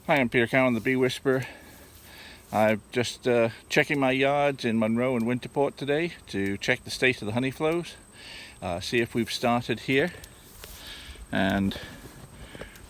Hi, I'm Peter Cowan, the Bee Whisperer. I'm just checking my yards in Monroe and Winterport today to check the state of the honey flows, see if we've started here. And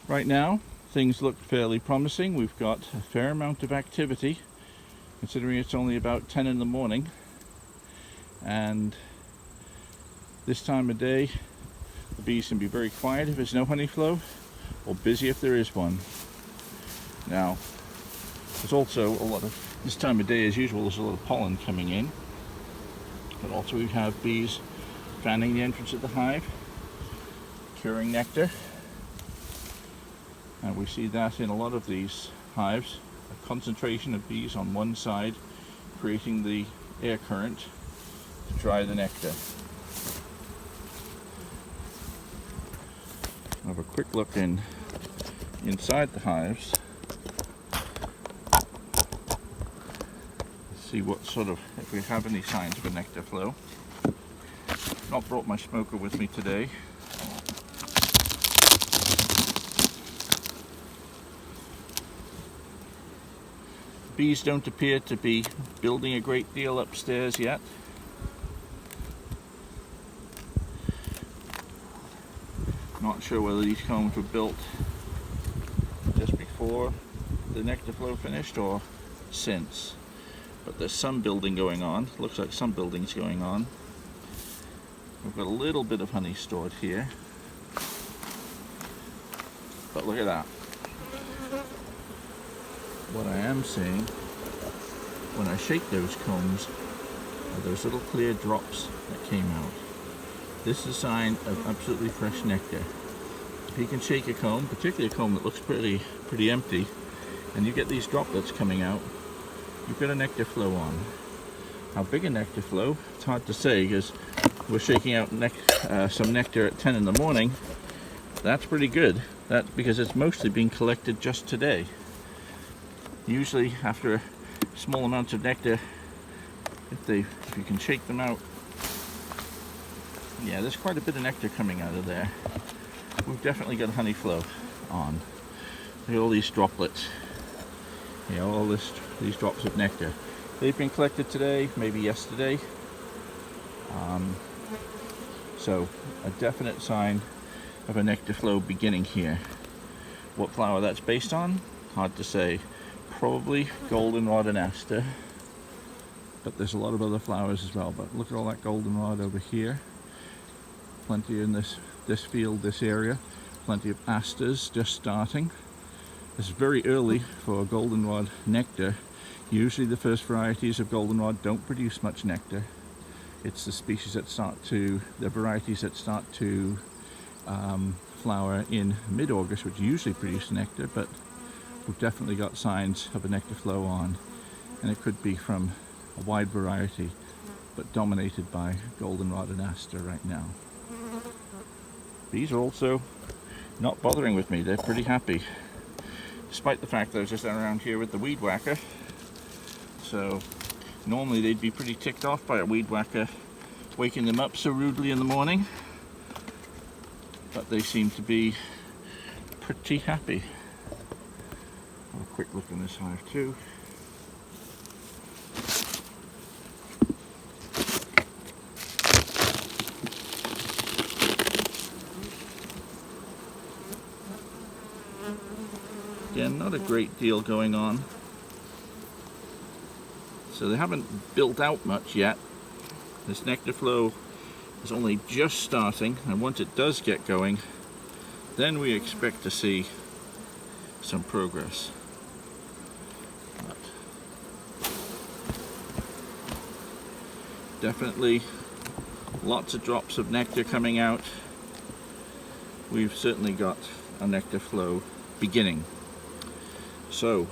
right now, things look fairly promising. We've got a fair amount of activity, considering it's only about 10 in the morning. And this time of day, the bees can be very quiet if there's no honey flow, or busy if there is one. Now, there's also a lot of, this time of day as usual, there's a lot of pollen coming in. But also we have bees fanning the entrance of the hive, curing nectar. And we see that in a lot of these hives, a concentration of bees on one side, creating the air current to dry the nectar. I'll have a quick look inside the hives. See what sort of, if we have any signs of a nectar flow. Not brought my smoker with me today. Bees don't appear to be building a great deal upstairs yet. Not sure whether these combs were built just before the nectar flow finished or since. But there's some building going on. Looks like some building's going on. We've got a little bit of honey stored here. But look at that. What I am seeing when I shake those combs are those little clear drops that came out. This is a sign of absolutely fresh nectar. If you can shake a comb, particularly a comb that looks pretty empty, and you get these droplets coming out, you've got a nectar flow on. How big a nectar flow? It's hard to say because we're shaking out some nectar at 10 in the morning. That's pretty good. That's because it's mostly being collected just today. Usually after small amounts of nectar, if you can shake them out, yeah, there's quite a bit of nectar coming out of there. We've definitely got honey flow on. Look at all these droplets. You know, all these drops of nectar. They've been collected today, maybe yesterday. So a definite sign of a nectar flow beginning here. What flower that's based on? Hard to say. Probably goldenrod and aster. But there's a lot of other flowers as well. But look at all that goldenrod over here. Plenty in this field, this area. Plenty of asters just starting. It's very early for goldenrod nectar. Usually the first varieties of goldenrod don't produce much nectar. It's the species that the varieties that start to flower in mid-August, which usually produce nectar, but we've definitely got signs of a nectar flow on. And it could be from a wide variety, but dominated by goldenrod and aster right now. Bees are also not bothering with me. They're pretty happy. Despite the fact that I was just around here with the weed whacker. So normally they'd be pretty ticked off by a weed whacker waking them up so rudely in the morning. But they seem to be pretty happy. Have a quick look in this hive too. Again, not a great deal going on. So they haven't built out much yet. This nectar flow is only just starting, and once it does get going, then we expect to see some progress. But definitely lots of drops of nectar coming out. We've certainly got a nectar flow beginning. So,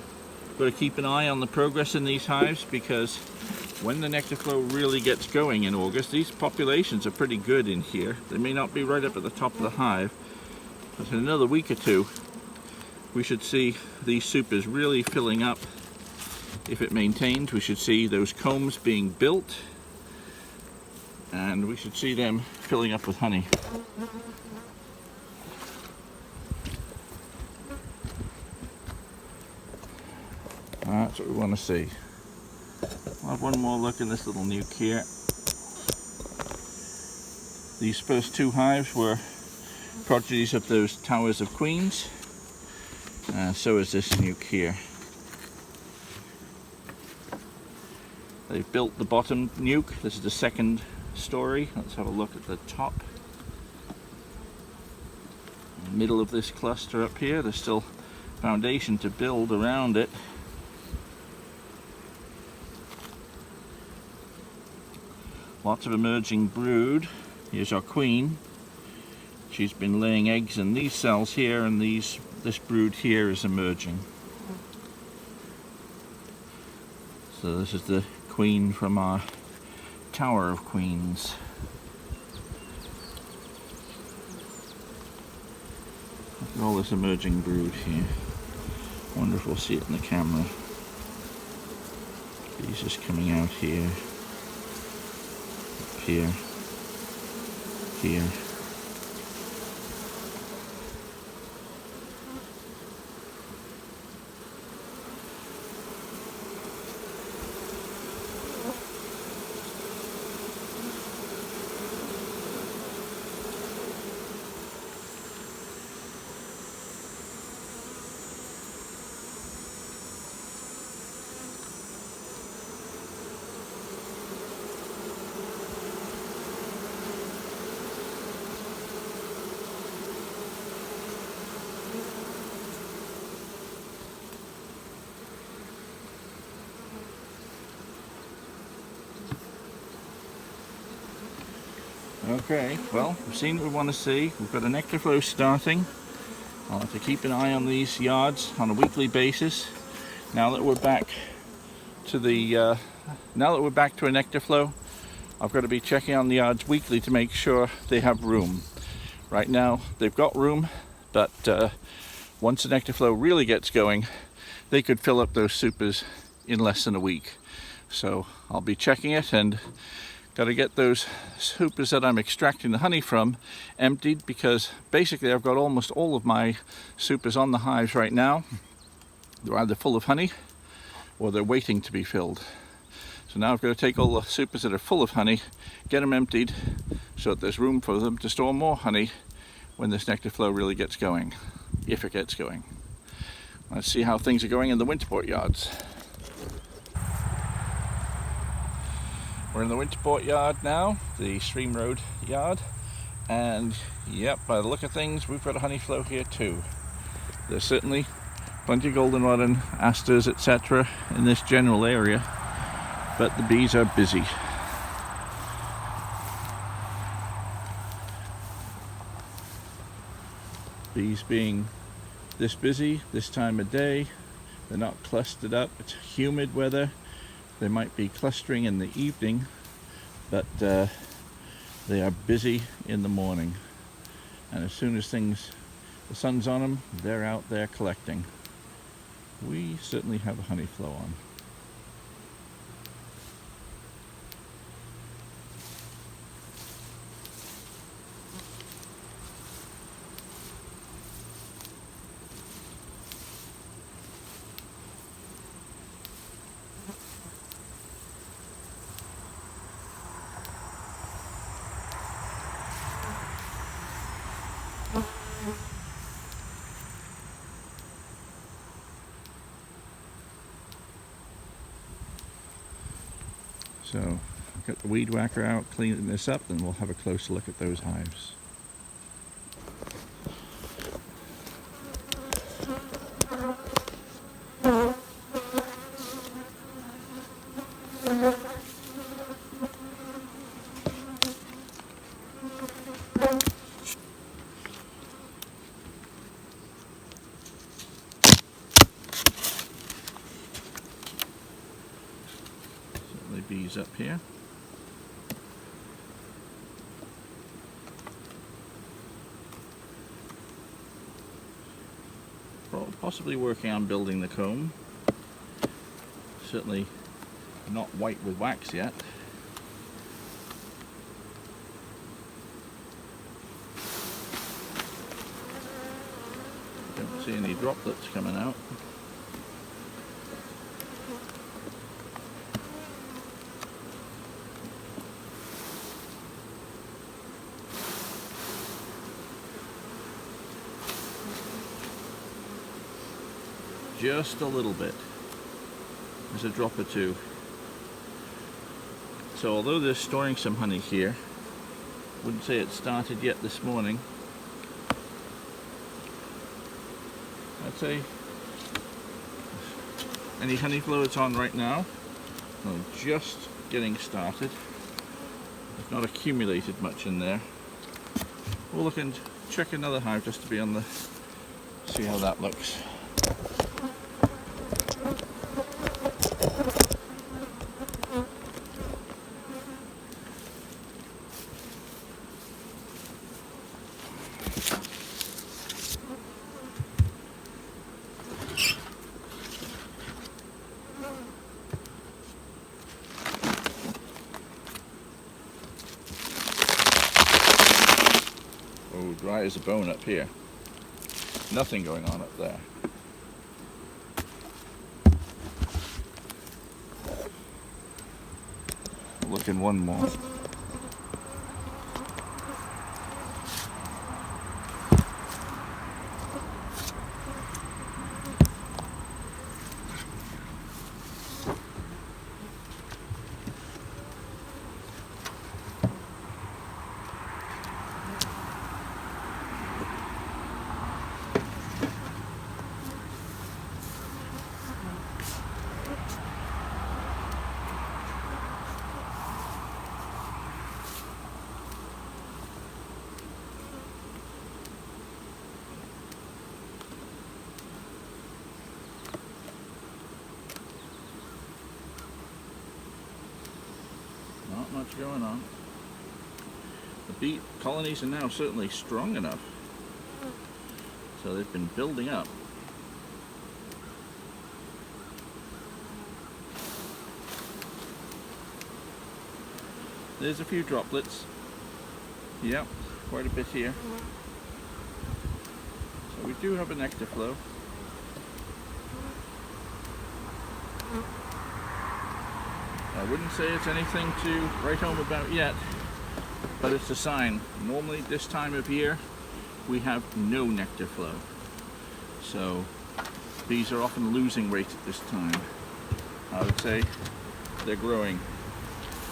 got to keep an eye on the progress in these hives, because when the nectar flow really gets going in August, these populations are pretty good in here. They may not be right up at the top of the hive, but in another week or two, we should see these supers really filling up. If it maintains, we should see those combs being built, and we should see them filling up with honey. That's what we want to see. I'll have one more look in this little nuke here. These first two hives were prodigies of those towers of queens. So is this nuke here. They've built the bottom nuke. This is the second story. Let's have a look at the top. Middle of this cluster up here, there's still foundation to build around it. Lots of emerging brood. Here's our queen. She's been laying eggs in these cells here, and this brood here is emerging. So this is the queen from our Tower of Queens. Look at all this emerging brood here. Wonder if we'll see it in the camera. Bees just coming out here. Here, here. Okay, well, we've seen what we want to see. We've got a nectar flow starting. I'll have to keep an eye on these yards on a weekly basis. Now that we're back to a nectar flow, I've got to be checking on the yards weekly to make sure they have room. Right now, they've got room, but once the nectar flow really gets going, they could fill up those supers in less than a week. So I'll be checking it, and got to get those supers that I'm extracting the honey from emptied, because basically I've got almost all of my supers on the hives right now. They're either full of honey or they're waiting to be filled. So now I've got to take all the supers that are full of honey, get them emptied so that there's room for them to store more honey when this nectar flow really gets going, if it gets going. Let's see how things are going in the Winterport yards. We're in the Winterport yard now, the Stream Road yard, and yep, by the look of things, we've got a honey flow here too. There's certainly plenty of goldenrod and asters, etc. in this general area, but the bees are busy. Bees being this busy this time of day, they're not clustered up. It's humid weather. They might be clustering in the evening, but they are busy in the morning. And as soon as the sun's on them, they're out there collecting. We certainly have a honey flow on. So I've got the weed whacker out, cleaning this up, and we'll have a closer look at those hives. Bees up here. Possibly working on building the comb. Certainly not white with wax yet. Don't see any droplets coming out. just a little bit. There's a drop or two. So although they're storing some honey here, wouldn't say it started yet this morning. I'd say any honey flow it's on right now, well, just getting started. It's not accumulated much in there. We'll look and check another hive just to be on the, see how that looks. Oh, dry as a bone up here. Nothing going on up there. Look in one more. Not much going on. The bee colonies are now certainly strong enough, so they've been building up. There's a few droplets. Yep, quite a bit here. So we do have a nectar flow. I wouldn't say it's anything to write home about yet, but it's a sign. Normally this time of year we have no nectar flow. So bees are often losing weight at this time. I would say they're growing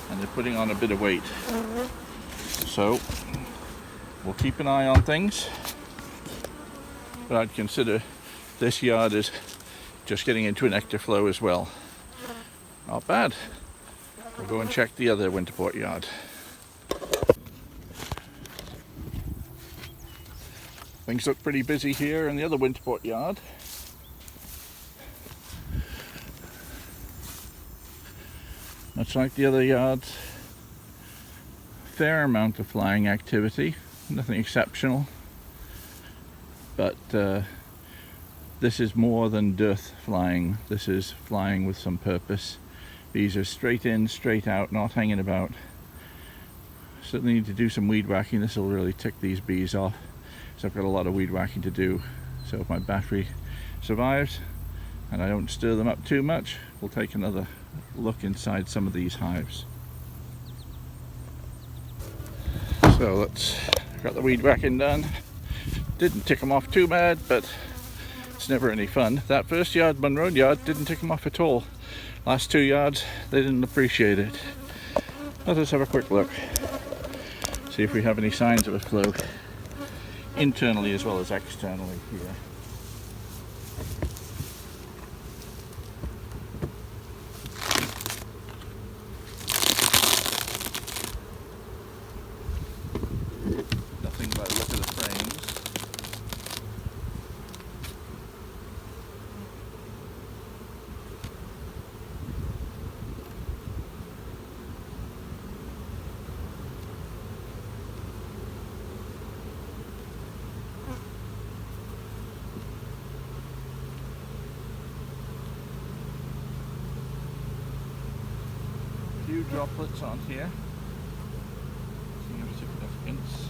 and they're putting on a bit of weight. So we'll keep an eye on things, but I'd consider this yard is just getting into a nectar flow as well. Not bad. We'll go and check the other Winterport yard. Things look pretty busy here in the other Winterport yard. Much like the other yards, fair amount of flying activity, nothing exceptional, but this is more than dearth flying. This is flying with some purpose. Bees are straight in, straight out, not hanging about. Certainly need to do some weed whacking. This will really tick these bees off. So I've got a lot of weed whacking to do. So if my battery survives and I don't stir them up too much, we'll take another look inside some of these hives. So let's, got the weed whacking done. Didn't tick them off too bad, but it's never any fun. That first yard, Munro yard, didn't tick them off at all. Last 2 yards, they didn't appreciate it. Let us have a quick look. See if we have any signs of a flow internally as well as externally here. Nothing by the look of the frames. Few droplets on here. Nothing of significance.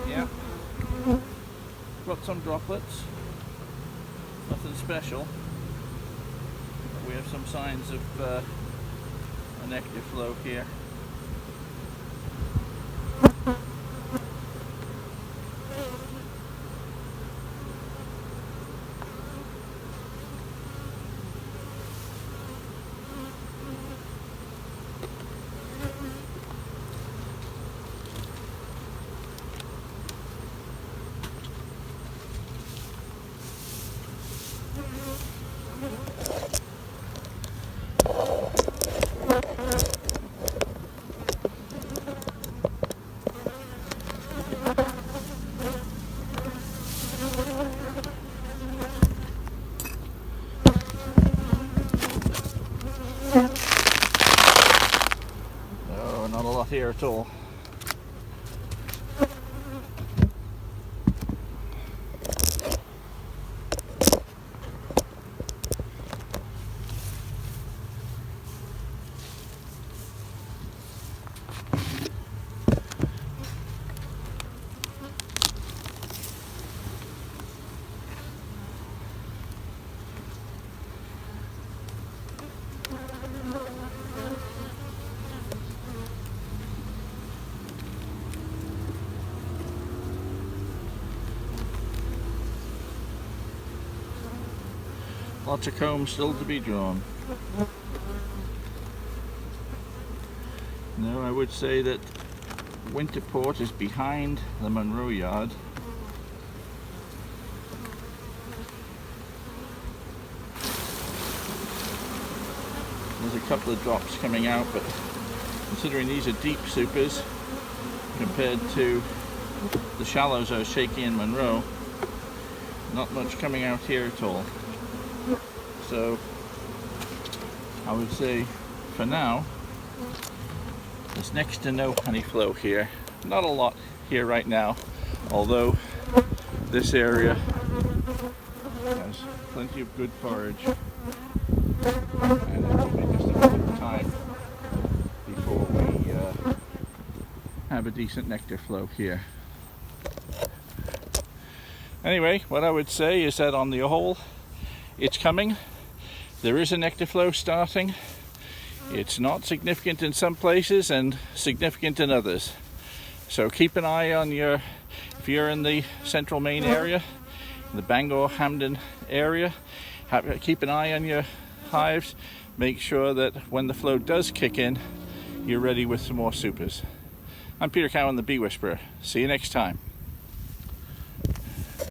Yeah. got some droplets, nothing special, but we have some signs of a nectar flow here. No, not a lot here at all. Lots of combs still to be drawn. No, I would say that Winterport is behind the Monroe yard. There's a couple of drops coming out, but considering these are deep supers compared to the shallows I was shaking in Monroe, not much coming out here at all. So I would say for now there's next to no honey flow here. Not a lot here right now, although this area has plenty of good forage, and it will be just a matter of time before we have a decent nectar flow here. Anyway, what I would say is that on the whole, it's coming. There is a nectar flow starting. It's not significant in some places and significant in others. So keep an eye on if you're in the central Maine area, the Bangor-Hamden area, keep an eye on your hives. Make sure that when the flow does kick in, you're ready with some more supers. I'm Peter Cowan, the Bee Whisperer. See you next time.